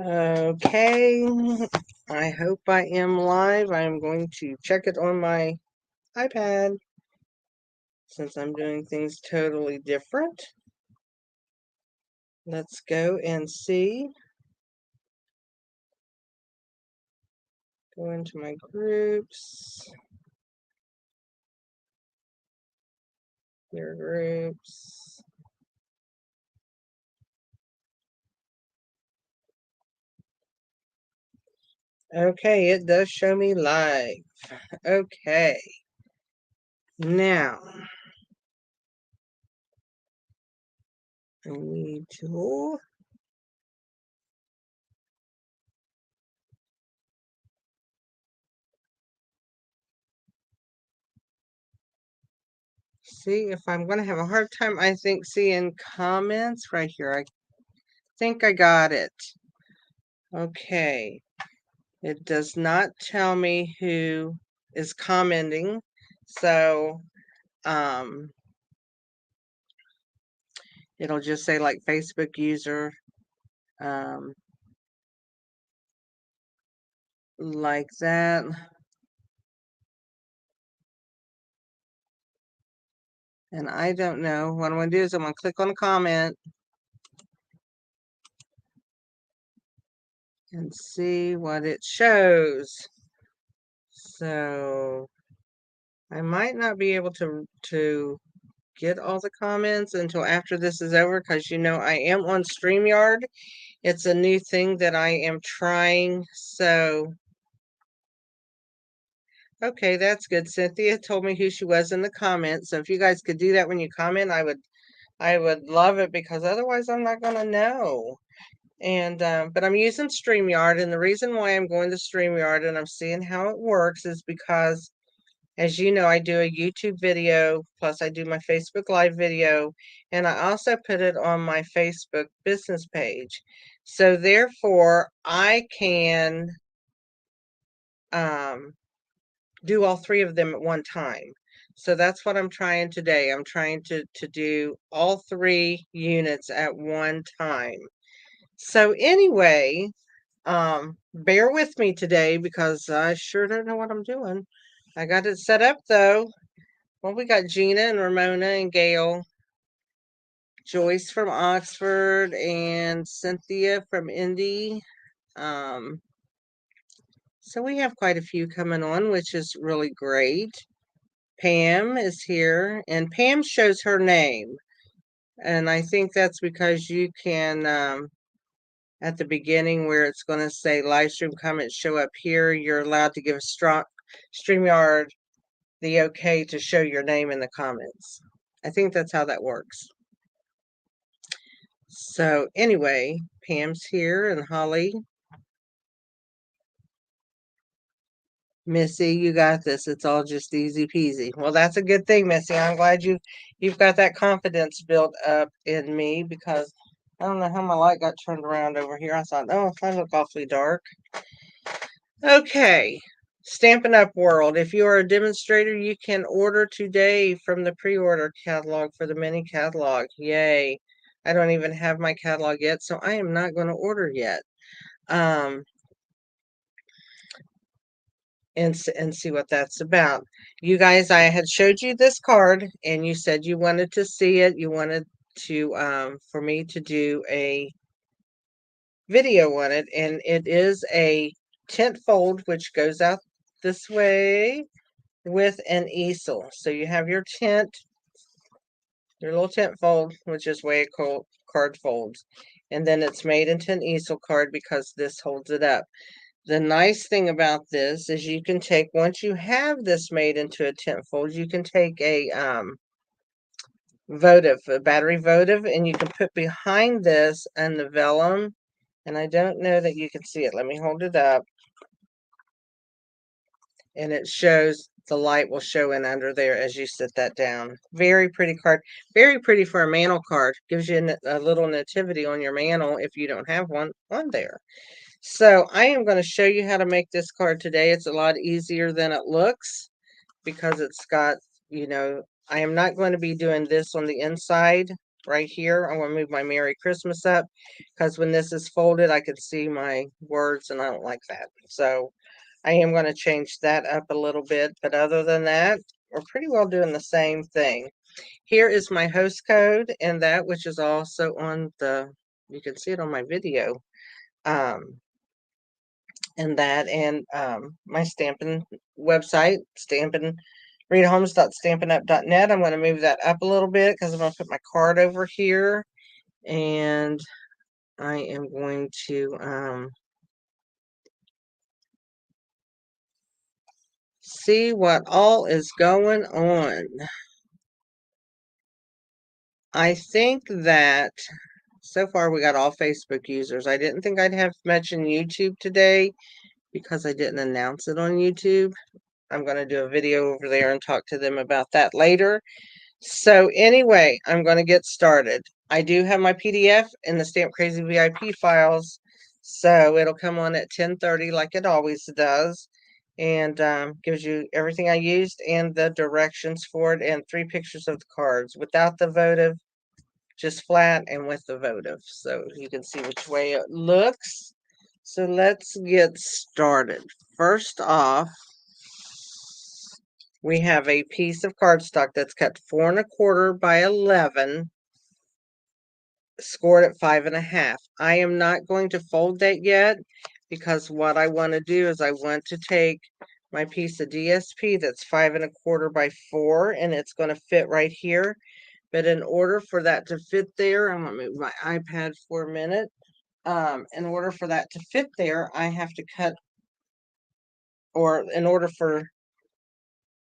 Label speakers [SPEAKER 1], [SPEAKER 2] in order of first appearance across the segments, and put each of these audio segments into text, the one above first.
[SPEAKER 1] Okay, I hope I am live. I'm going to check it on my iPad since I'm doing things totally different. Let's go and see. Go into my groups. Your groups. Okay, it does show me live. Okay. Now, I need to see if I'm going to have a hard time, I think, seeing comments right here. I think I got it. Okay. It does not tell me who is commenting. So, um, it'll just say like Facebook user, um, like that. And I don't know. What I'm going to do is I'm going to click on a comment and see what it shows. So I might not be able to get all the comments until after this is over because I am on StreamYard. It's a new thing that I am trying. So okay, that's good. Cynthia told me who she was in the comments. So if you guys could do that when you comment, I would love it because otherwise I'm not gonna know. And but I'm using StreamYard, and the reason why I'm going to StreamYard and I'm seeing how it works is because, as you know, I do a YouTube video, plus I do my Facebook Live video, and I also put it on my Facebook business page. So therefore, I can um do all three of them at one time. So that's what I'm trying today. I'm trying to do all three units at one time. So anyway, bear with me today because I sure don't know what I'm doing. I got it set up though. Well, we got Gina and Ramona and Gail, Joyce from Oxford, and Cynthia from Indy. Um, so we have quite a few coming on, which is really great. Pam is here, and Pam shows her name. And I think that's because you can, at the beginning where it's going to say live stream comments show up here, you're allowed to give a strong StreamYard the okay to show your name in the comments. I think that's how that works. So anyway, Pam's here and Holly. Missy, you got this. It's all just easy peasy. Well, that's a good thing, Missy. I'm glad you've got that confidence built up in me because I don't know how my light got turned around over here. I thought, oh, I look awfully dark. Okay. Stampin' Up World. If you are a demonstrator, you can order today from the pre-order catalog for the mini catalog. Yay. I don't even have my catalog yet, so I am not going to order yet. And see what that's about. You guys, I had showed you this card and you said you wanted to see it. You wanted to for me to do a video on it, and it is a tent fold which goes out this way with an easel. So you have your tent, your little tent fold, which is way a card folds, and then it's made into an easel card because this holds it up. The nice thing about this is you can take, once you have this made into a tent fold, you can take a battery votive, and you can put behind this and the vellum. And I don't know that you can see it. Let me hold it up. And it shows, the light will show in under there as you sit that down. Very pretty card. Very pretty for a mantle card. Gives you a little nativity on your mantle if you don't have one on there. So I am going to show you how to make this card today. It's a lot easier than it looks because it's got, I am not going to be doing this on the inside. right here. I want to move my Merry Christmas up because when this is folded, I can see my words and I don't like that. So I am going to change that up a little bit. But other than that, we're pretty well doing the same thing. Here is my host code and that which is also on the, you can see it on my video. And that and my Stampin' website, Stampin' RitaHolmes.stampinup.net. I'm going to move that up a little bit because I'm going to put my card over here. And I am going to see what all is going on. I think that so far we got all Facebook users. I didn't think I'd have mentioned YouTube today because I didn't announce it on YouTube. I'm going to do a video over there and talk to them about that later. So anyway, I'm going to get started. I do have my PDF in the Stamp Crazy VIP files, so it'll come on at 10:30 like it always does, and gives you everything I used and the directions for it and 3 pictures of the cards without the votive, just flat, and with the votive, so you can see which way it looks. So let's get started. First off, we have a piece of cardstock that's cut 4 1/4 by 11, scored at 5 1/2. I am not going to fold that yet because what I want to do is I want to take my piece of DSP that's 5 1/4 by 4, and it's going to fit right here. But in order for that to fit there, I'm going to move my iPad for a minute. In order for that to fit there, I have to cut, or in order for,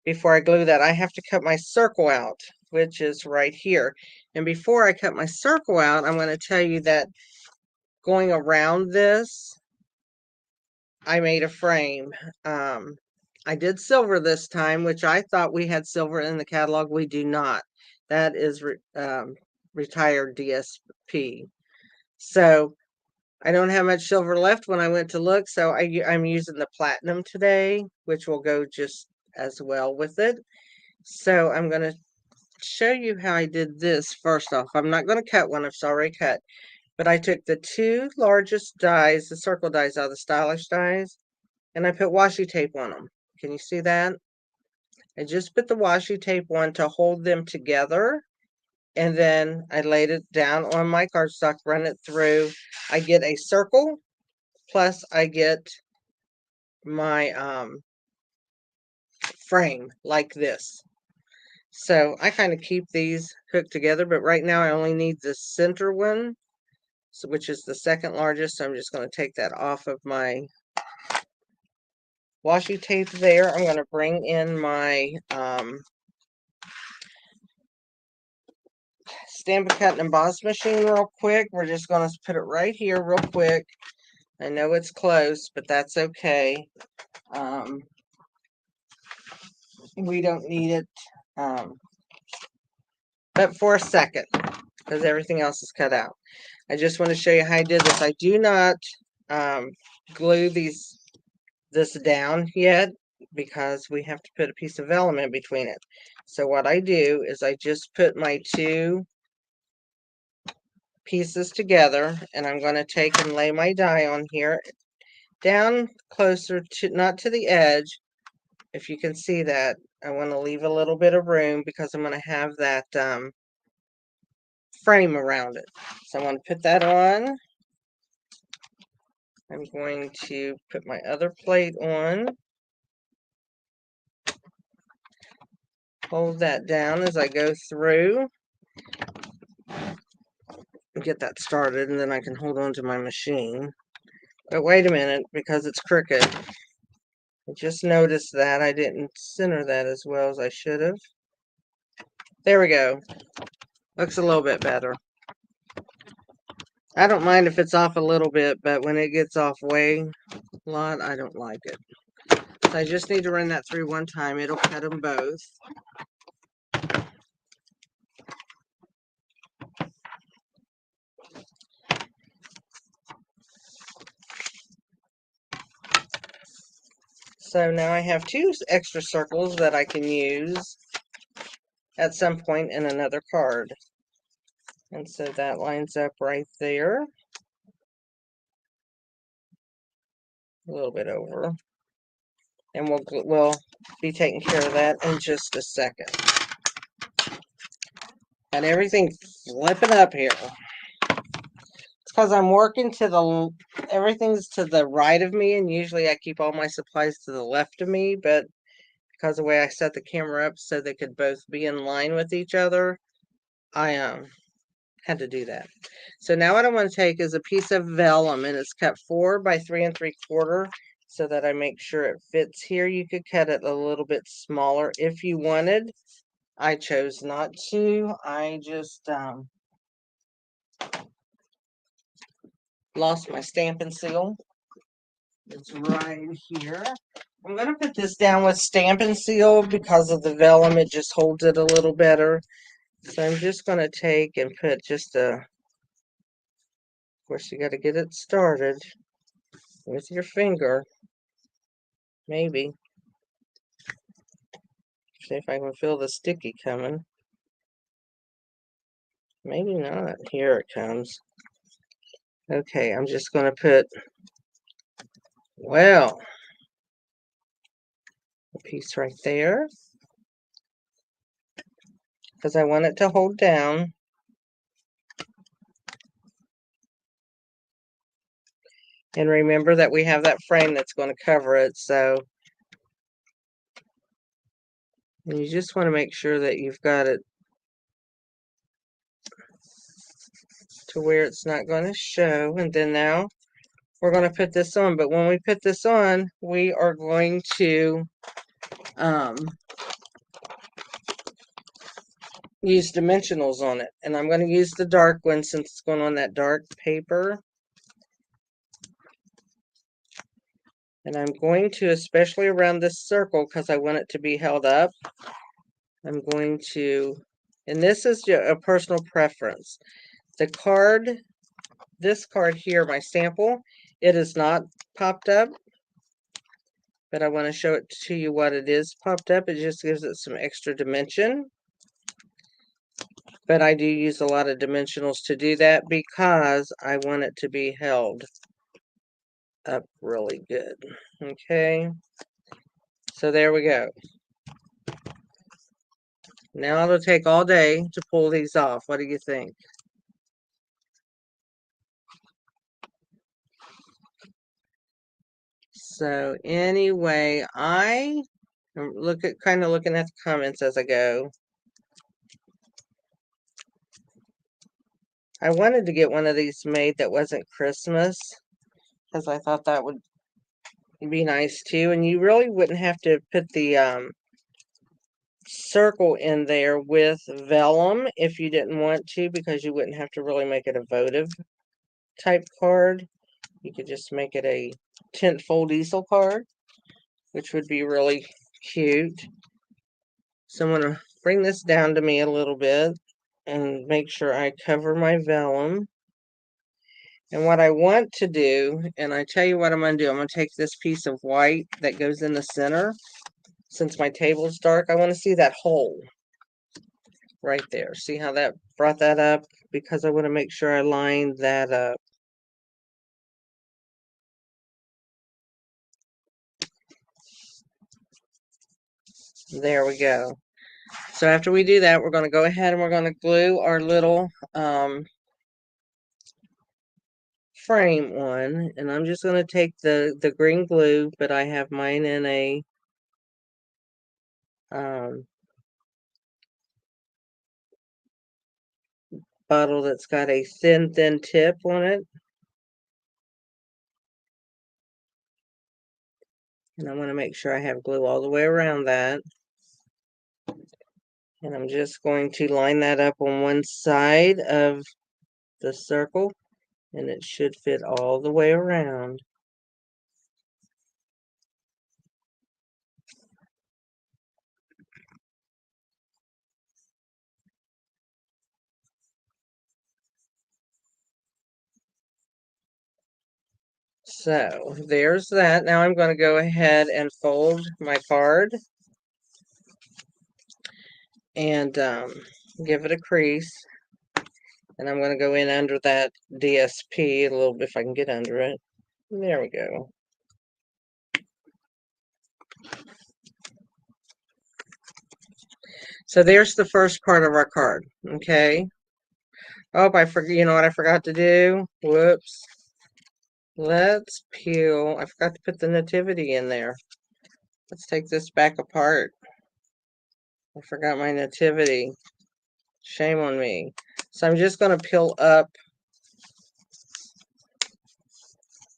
[SPEAKER 1] before I glue that, I have to cut my circle out, which is right here. And before I cut my circle out, I'm going to tell you that going around this, I made a frame. I did silver this time, which I thought we had silver in the catalog. We do not. That is retired DSP. So I don't have much silver left when I went to look, so I'm using the platinum today, which will go just as well with it. So I'm going to show you how I did this first off. I'm not going to cut one, it's already cut. But I took the 2 largest dies, the circle dies out of the stylish dies, and I put washi tape on them. Can you see that? I just put the washi tape on to hold them together, and then I laid it down on my cardstock, run it through. I get a circle, plus I get my frame like this. So I kind of keep these hooked together, but right now I only need the center one, so, which is the second largest. So I'm just going to take that off of my washi tape there. I'm going to bring in my Stampin' Cut and Emboss machine real quick. We're just going to put it right here real quick. I know it's close, but that's okay. We don't need it but for a second because everything else is cut out. I just want to show you how I did this. I do not glue this down yet because we have to put a piece of vellum in between it. So what I do is I just put my 2 pieces together, and I'm going to take and lay my die on here down closer to, not to the edge. If you can see that, I want to leave a little bit of room because I'm going to have that frame around it. So I'm going to put that on. I'm going to put my other plate on. Hold that down as I go through. Get that started, and then I can hold on to my machine. But wait a minute, because it's crooked. I just noticed that I didn't center that as well as I should have. There we go. Looks a little bit better. I don't mind if it's off a little bit, but when it gets off way a lot, I don't like it. So I just need to run that through one time. It'll cut them both. So now I have 2 extra circles that I can use at some point in another card. And so that lines up right there. A little bit over. And we'll be taking care of that in just a second. And everything flipping up here. It's because I'm working to the, everything's to the right of me, and usually I keep all my supplies to the left of me, but because of the way I set the camera up so they could both be in line with each other, I had to do that. So now what I want to take is a piece of vellum, and it's cut 4 by 3 3/4 so that I make sure it fits here. You could cut it a little bit smaller if you wanted. I chose not to. I just lost my Stampin' Seal. It's right here. I'm going to put this down with Stampin' Seal because of the vellum. It just holds it a little better. So I'm just going to take and put just a, of course you got to get it started with your finger. Maybe. See if I can feel the sticky coming. Maybe not. Here it comes. Okay, I'm just going to put, well, a piece right there. Because I want it to hold down. And remember that we have that frame that's going to cover it, so and you just want to make sure that you've got it to where it's not going to show. And then now we're going to put this on. But when we put this on, we are going to use dimensionals on it. And I'm going to use the dark one since it's going on that dark paper. And I'm going to, especially around this circle, because I want it to be held up, I'm going to, and this is a personal preference. The card, this card here, my sample, it is not popped up, but I want to show it to you what it is popped up. It just gives it some extra dimension. But I do use a lot of dimensionals to do that because I want it to be held up really good. Okay, so there we go. Now it'll take all day to pull these off. What do you think? So anyway, I am kind of looking at the comments as I go. I wanted to get one of these made that wasn't Christmas because I thought that would be nice too, and you really wouldn't have to put the circle in there with vellum if you didn't want to, because you wouldn't have to really make it a votive type card. You could just make it a tentfold easel card, which would be really cute. So I'm going to bring this down to me a little bit and make sure I cover my vellum. And what I want to do, and I tell you what I'm going to do, I'm going to take this piece of white that goes in the center. Since my table's dark, I want to see that hole right there. See how that brought that up? Because I want to make sure I line that up. There we go. So after we do that, we're going to go ahead and we're going to glue our little frame on. And I'm just going to take the green glue, but I have mine in a bottle that's got a thin tip on it. And I want to make sure I have glue all the way around that. And I'm just going to line that up on one side of the circle, and it should fit all the way around. So there's that. Now I'm going to go ahead and fold my card and give it a crease. And I'm going to go in under that DSP a little bit if I can get under it. There we go. So there's the first part of our card. Okay. Oh, I forgot. You know what I forgot to do? Whoops. Let's peel. I forgot to put the nativity in there. Let's take this back apart. I forgot my nativity. Shame on me. So I'm just going to peel up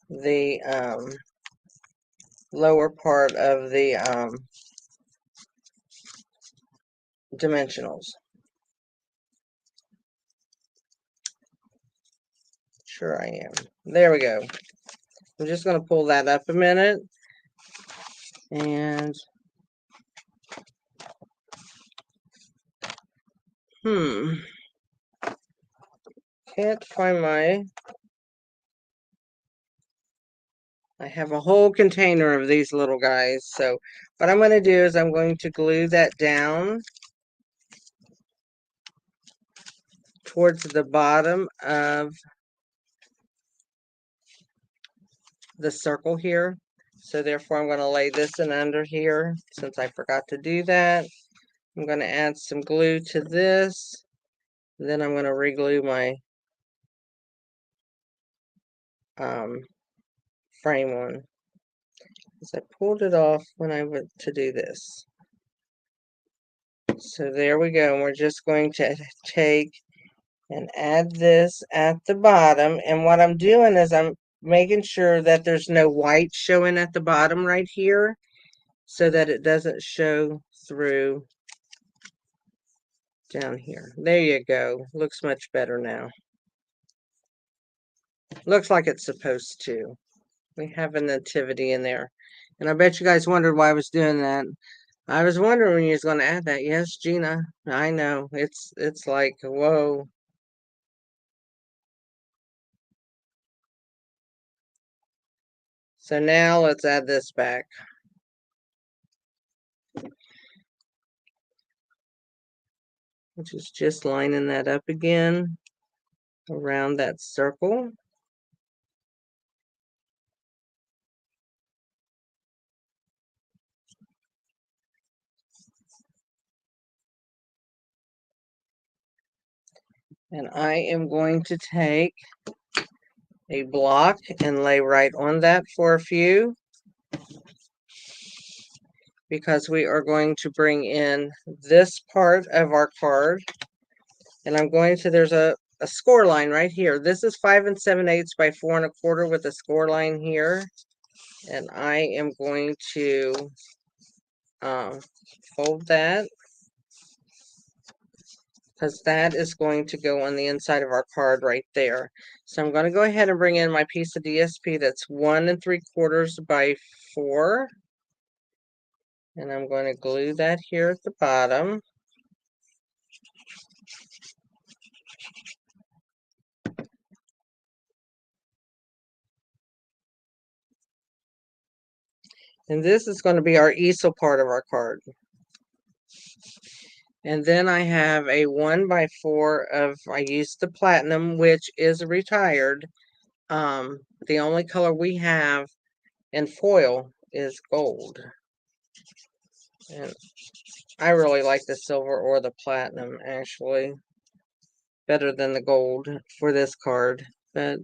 [SPEAKER 1] the lower part of the dimensionals. Sure I am. There we go. I'm just going to pull that up a minute. And can't find my, I have a whole container of these little guys. So what I'm going to do is I'm going to glue that down towards the bottom of the circle here. So therefore I'm going to lay this in under here since I forgot to do that. I'm going to add some glue to this. Then I'm going to reglue my frame one. Because I pulled it off when I went to do this. So there we go. And we're just going to take and add this at the bottom. And what I'm doing is I'm making sure that there's no white showing at the bottom right here so that it doesn't show through down here. There you go. Looks much better now. Looks like it's supposed to. We have a nativity in there. And I bet you guys wondered why I was doing that. I was wondering when you was going to add that. Yes, Gina, I know. It's like, whoa. So now let's add this back. Which is just lining that up again around that circle. And I am going to take a block and lay right on that for a few, because we are going to bring in this part of our card. And I'm going to, there's a score line right here. This is 5 7/8 by 4 1/4 with a score line here. And I am going to fold that, because that is going to go on the inside of our card right there. So I'm going to go ahead and bring in my piece of DSP that's 1 3/4 by 4. And I'm going to glue that here at the bottom. And this is going to be our easel part of our card. And then I have a 1 by 4 of, I used the platinum, which is retired. The only color we have in foil is gold. And I really like the silver or the platinum, actually, better than the gold for this card. But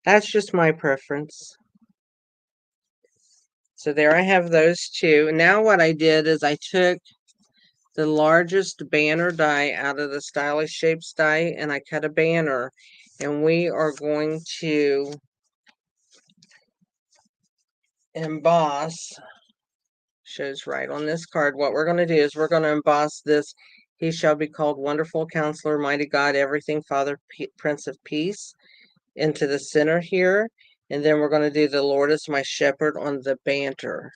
[SPEAKER 1] that's just my preference. So there I have those two. Now what I did is I took the largest banner die out of the Stylish Shapes die, and I cut a banner. And we are going to emboss, shows right on this card. What we're going to do is we're going to emboss this, "He shall be called Wonderful Counselor, Mighty God, Everything Father, Prince of Peace," into the center here. And then we're going to do "The Lord is my shepherd" on the banter.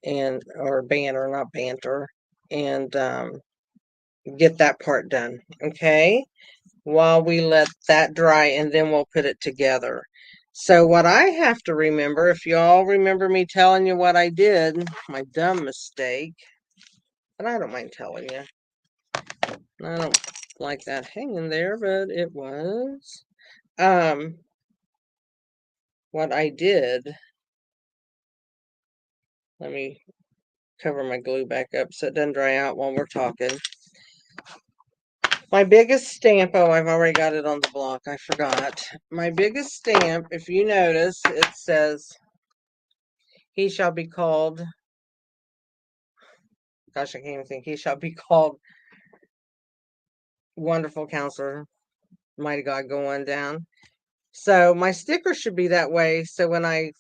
[SPEAKER 1] And, or banner, not banter. And get that part done. Okay. While we let that dry, and then we'll put it together. So what I have to remember, if you all remember me telling you what I did, my dumb mistake, but I don't mind telling you. I don't like that hanging there, but it was. What I did, let me cover my glue back up so it doesn't dry out while we're talking. My biggest stamp, oh, I've already got it on the block, I forgot. My biggest stamp, if you notice, it says, he shall be called, gosh, I can't even think, he shall be called Wonderful Counselor, Mighty God, go on down. So my sticker should be that way, so when I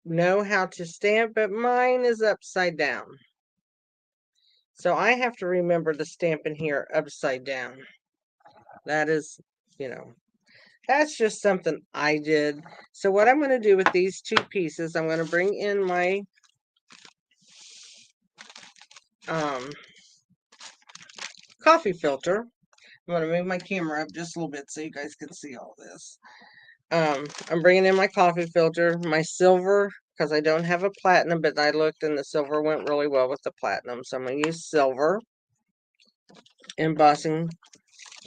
[SPEAKER 1] know how to stamp, but mine is upside down. So I have to remember to stamp in here upside down. That is, you know, that's just something I did. So what I'm going to do with these two pieces, I'm going to bring in my coffee filter. I'm going to move my camera up just a little bit so you guys can see all this. I'm bringing in my coffee filter, my silver, because I don't have a platinum, but I looked and the silver went really well with the platinum. So I'm going to use silver embossing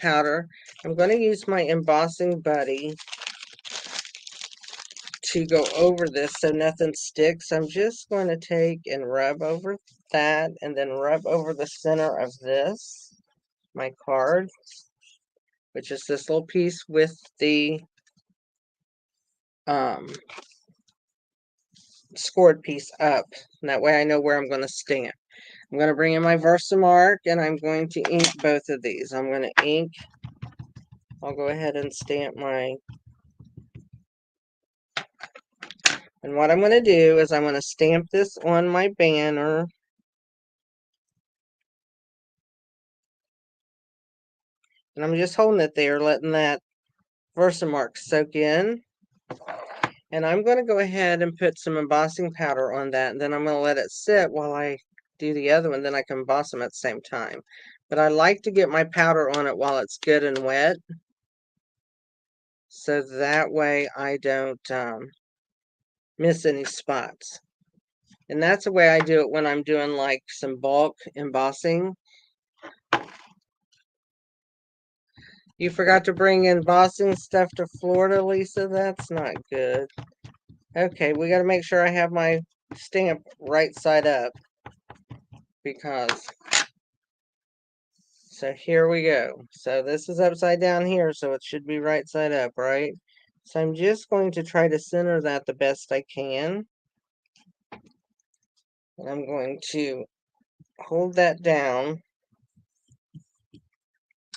[SPEAKER 1] powder. I'm going to use my embossing buddy to go over this so nothing sticks. I'm just going to take and rub over that and then rub over the center of this, my card, which is this little piece with the scored piece up. And that way I know where I'm going to stamp. I'm going to bring in my Versamark and I'm going to ink both of these. I'm going to ink, I'll go ahead and stamp my, and what I'm going to do is I'm going to stamp this on my banner. And I'm just holding it there, letting that Versamark soak in. And I'm going to go ahead and put some embossing powder on that. And then I'm going to let it sit while I do the other one. Then I can emboss them at the same time. But I like to get my powder on it while it's good and wet. So that way I don't miss any spots. And that's the way I do it when I'm doing like some bulk embossing. You forgot to bring embossing stuff to Florida, Lisa? That's not good. Okay, we got to make sure I have my stamp right side up. Because, so here we go. So this is upside down here, so it should be right side up, right? So I'm just going to try to center that the best I can. And I'm going to hold that down.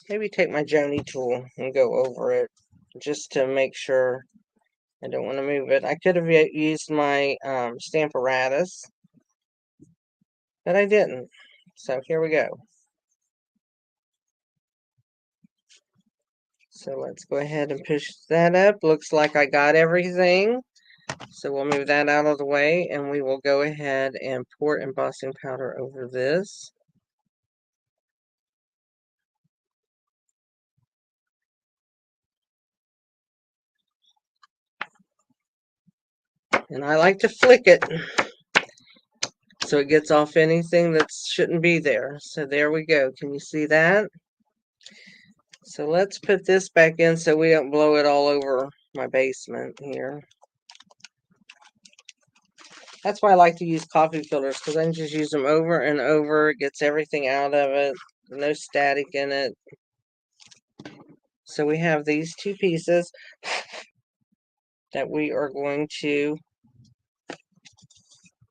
[SPEAKER 1] Maybe take my Joni tool and go over it just to make sure I don't want to move it. I could have used my Stamparatus, but I didn't. So here we go. So let's go ahead and push that up. Looks like I got everything. So we'll move that out of the way and we will go ahead and pour embossing powder over this. And I like to flick it so it gets off anything that shouldn't be there. So there we go. Can you see that? So let's put this back in so we don't blow it all over my basement here. That's why I like to use coffee filters, because I can just use them over and over. It gets everything out of it. No static in it. So we have these two pieces that we are going to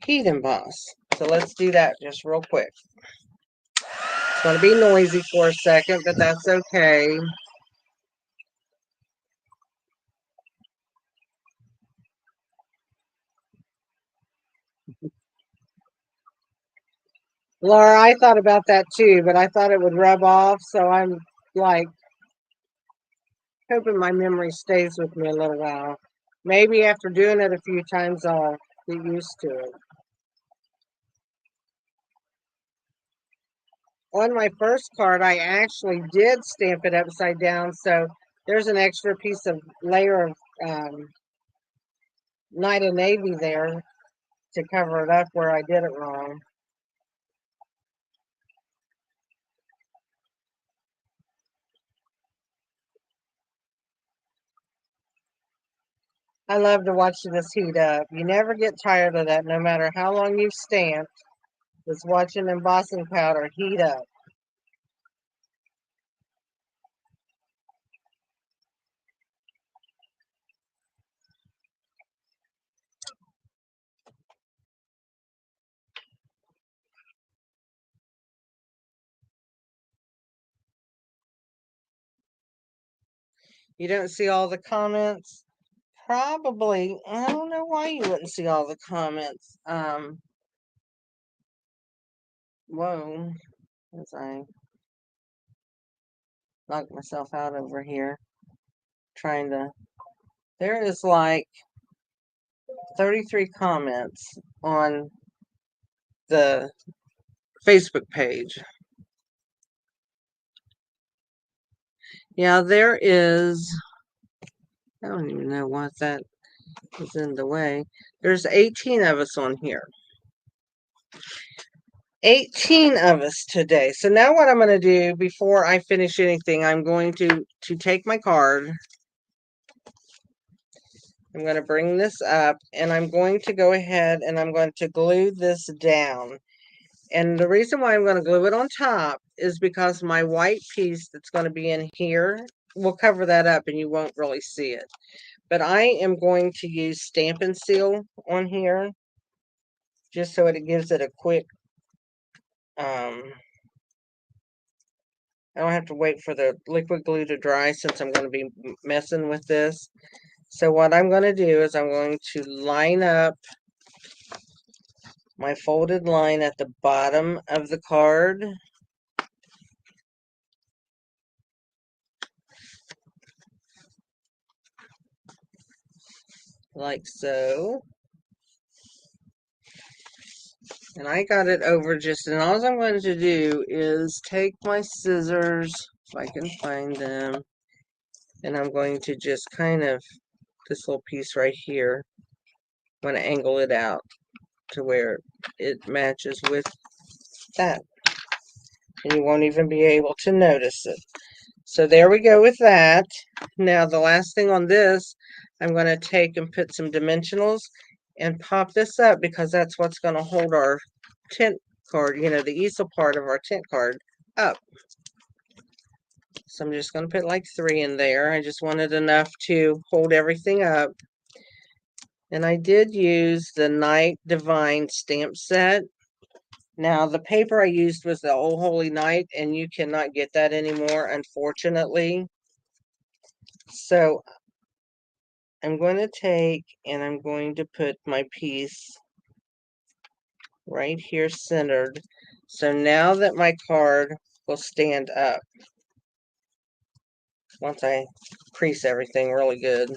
[SPEAKER 1] heat emboss. So let's do that just real quick. It's going to be noisy for a second, but that's okay. Laura, I thought about that too, but I thought it would rub off, so I'm like hoping my memory stays with me a little while. Maybe after doing it a few times, I'll get used to it. On my first card, I actually did stamp it upside down, so there's an extra piece of layer of Night of Navy there to cover it up where I did it wrong. I love to watch this heat up. You never get tired of that, no matter how long you've stamped. Just watching embossing powder heat up. You don't see all the comments? Probably. I don't know why you wouldn't see all the comments. Whoa, as I knock myself out over here trying to. There is like 33 comments on the Facebook page. Yeah, there is. I don't even know what that is in the way. There's 18 of us on here. 18 of us today. So now what I'm going to do before I finish anything, I'm going to take my card. I'm going to bring this up and I'm going to go ahead and I'm going to glue this down. And the reason why I'm going to glue it on top is because my white piece that's going to be in here will cover that up and you won't really see it. But I am going to use Stampin' Seal on here just so it gives it a quick, I don't have to wait for the liquid glue to dry since I'm going to be messing with this. So what I'm going to do is I'm going to line up my folded line at the bottom of the card. Like so. And I got it over just, and all I'm going to do is take my scissors, if I can find them, and I'm going to just kind of, this little piece right here, I'm going to angle it out to where it matches with that. And you won't even be able to notice it. So there we go with that. Now the last thing on this, I'm going to take and put some dimensionals and pop this up because that's what's going to hold our tint card, you know, the easel part of our tint card up. So I'm just going to put like 3 in there. I just wanted enough to hold everything up. And I did use the Night Divine stamp set. Now the paper I used was the Old Holy Night, and you cannot get that anymore, unfortunately. So I'm going to take and I'm going to put my piece right here centered. So now that my card will stand up once I crease everything really good.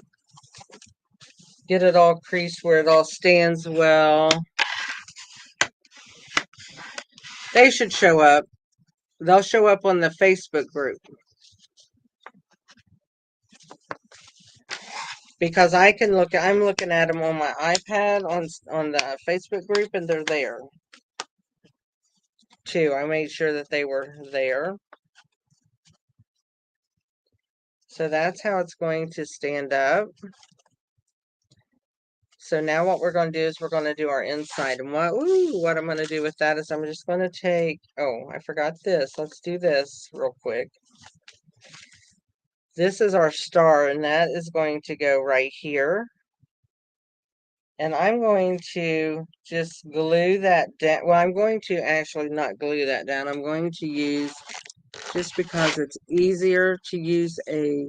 [SPEAKER 1] Get it all creased where it all stands well. They should show up. They'll show up on the Facebook group. Because I can look, I'm looking at them on my iPad on the Facebook group, and they're there too. I made sure that they were there. So that's how it's going to stand up. So now what we're going to do is we're going to do our inside. And what I'm going to do with that is I'm just going to take, oh, I forgot this. Let's do this real quick. This is our star, and that is going to go right here. And I'm going to just glue that down. Well, I'm going to actually not glue that down. I'm going to use, just because it's easier to use a,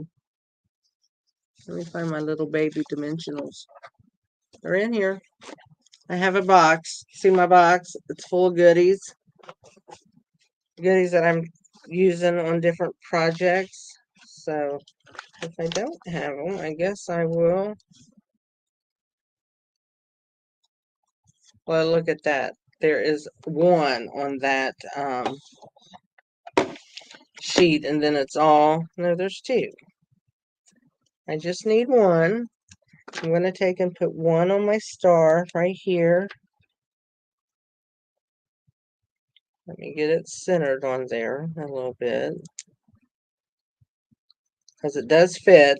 [SPEAKER 1] let me find my little baby dimensionals. They're in here. I have a box. See my box? It's full of goodies. Goodies that I'm using on different projects. So if I don't have them, I guess I will. Well, look at that. There is one on that sheet, and then it's all, no, there's 2. I just need one. I'm going to take and put one on my star right here. Let me get it centered on there a little bit, because it does fit.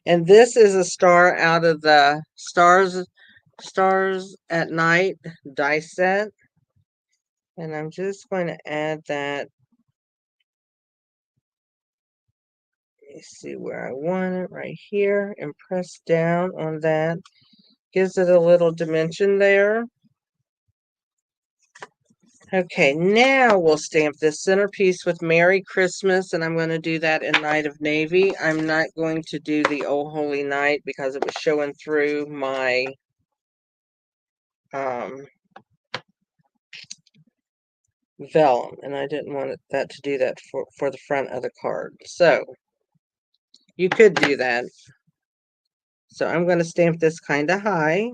[SPEAKER 1] And this is a star out of the Stars at Night die set. And I'm just going to add that. Let me see where I want it, right here, and press down on that. Gives it a little dimension there. Okay, now we'll stamp this centerpiece with Merry Christmas, and I'm going to do that in Night of Navy. I'm not going to do the Oh Holy Night because it was showing through my vellum, and I didn't want that to do that for the front of the card. So, you could do that. So I'm going to stamp this kind of high.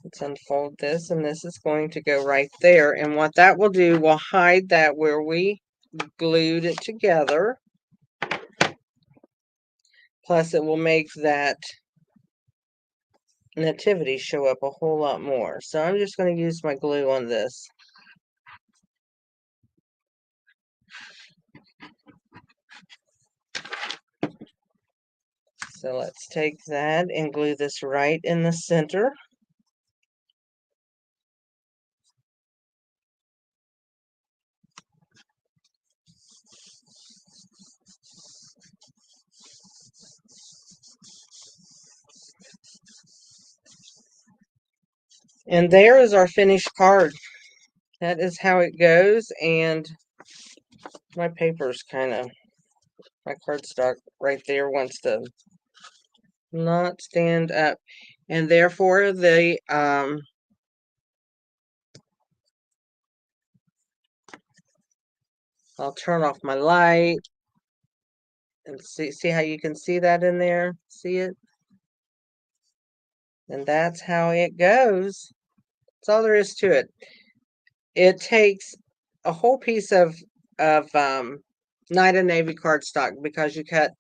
[SPEAKER 1] Let's unfold this, and this is going to go right there. And what that will do will hide that where we glued it together. Plus, it will make that nativity show up a whole lot more. So I'm just going to use my glue on this. So let's take that and glue this right in the center. And there is our finished card. That is how it goes, and my paper's kind of, my cardstock right there wants to not stand up. And therefore, I'll turn off my light, and see how you can see that in there? See it? And that's how it goes. That's all there is to it. It takes a whole piece of Night of Navy cardstock, because you cut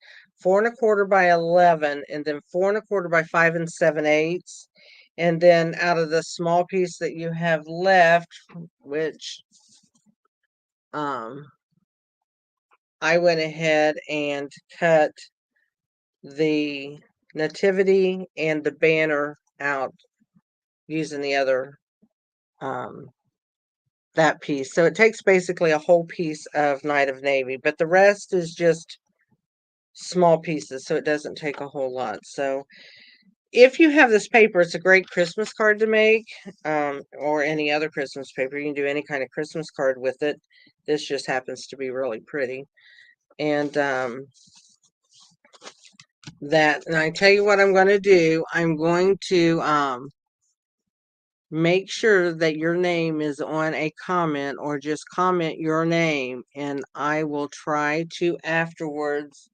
[SPEAKER 1] 4¼ by 11, and then 4¼ by 5 7/8, and then out of the small piece that you have left, which I went ahead and cut the nativity and the banner out using the other that piece. So it takes basically a whole piece of Night of Navy, but the rest is just small pieces, so it doesn't take a whole lot. So if you have this paper, it's a great Christmas card to make, or any other Christmas paper. You can do any kind of Christmas card with it. This just happens to be really pretty. And and I tell you what I'm going to do. I'm going to make sure that your name is on a comment, or just comment your name, and I will try to afterwards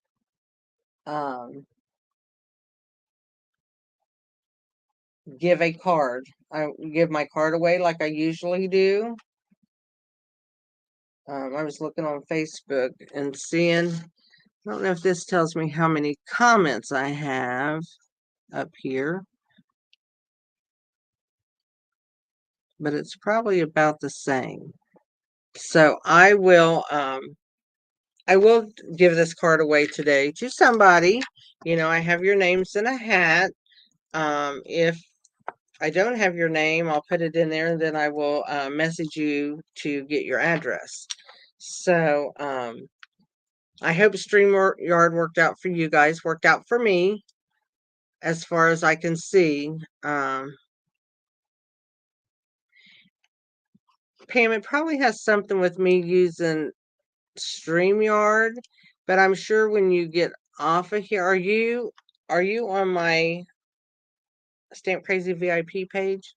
[SPEAKER 1] give a card. I give my card away like I usually do. I was looking on Facebook and seeing, I don't know if this tells me how many comments I have up here, but it's probably about the same. So I will give this card away today to somebody. You know, I have your names in a hat. If I don't have your name, I'll put it in there, and then I will message you to get your address. So I hope StreamYard worked out for you guys, worked out for me, as far as I can see. Pam, it probably has something with me using StreamYard, but I'm sure when you get off of here, are you on my Stamp Crazy VIP page?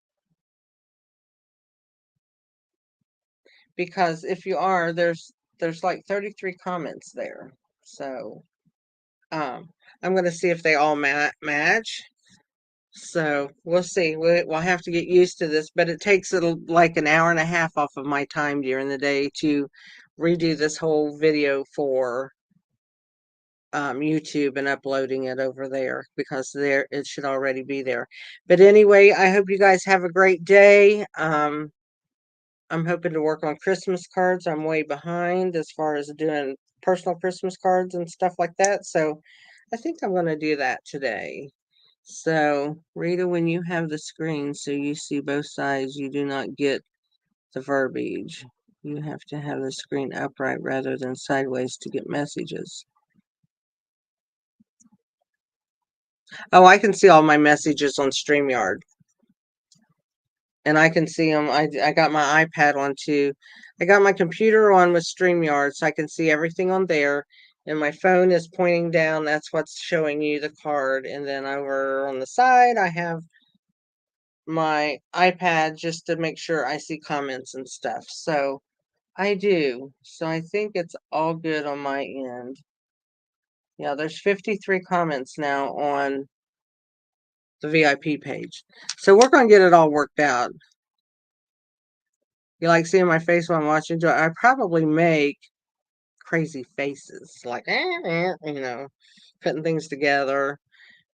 [SPEAKER 1] Because if you are, there's like 33 comments there. So I'm going to see if they all match. So we'll see. We'll have to get used to this, but it takes like an hour and a half off of my time during the day to redo this whole video for YouTube and uploading it over there, because there it should already be there. But anyway, I hope you guys have a great day. I'm hoping to work on Christmas cards. I'm way behind as far as doing personal Christmas cards and stuff like that. So I think I'm going to do that today. So, Rita, when you have the screen so you see both sides, you do not get the verbiage. You have to have the screen upright rather than sideways to get messages. Oh, I can see all my messages on StreamYard. And I can see them. I got my iPad on too. I got my computer on with StreamYard, so I can see everything on there. And my phone is pointing down. That's what's showing you the card. And then over on the side, I have my iPad just to make sure I see comments and stuff. So I do. So I think it's all good on my end. Yeah, there's 53 comments now on the VIP page. So we're going to get it all worked out. You like seeing my face while I'm watching? I probably make crazy faces, like, putting things together.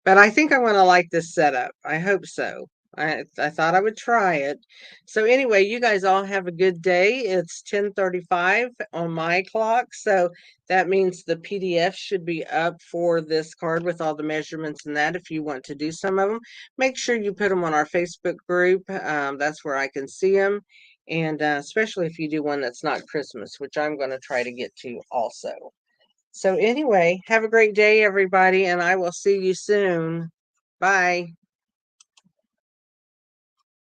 [SPEAKER 1] But I think I'm gonna like this setup. I hope so. I thought I would try it. So anyway, you guys all have a good day. It's 10:35 on my clock, so that means the PDF should be up for this card with all the measurements and that. If you want to do some of them, make sure you put them on our Facebook group. That's where I can see them, and especially if you do one that's not Christmas, which I'm going to try to get to also. So anyway, have a great day, everybody, and I will see you soon. Bye.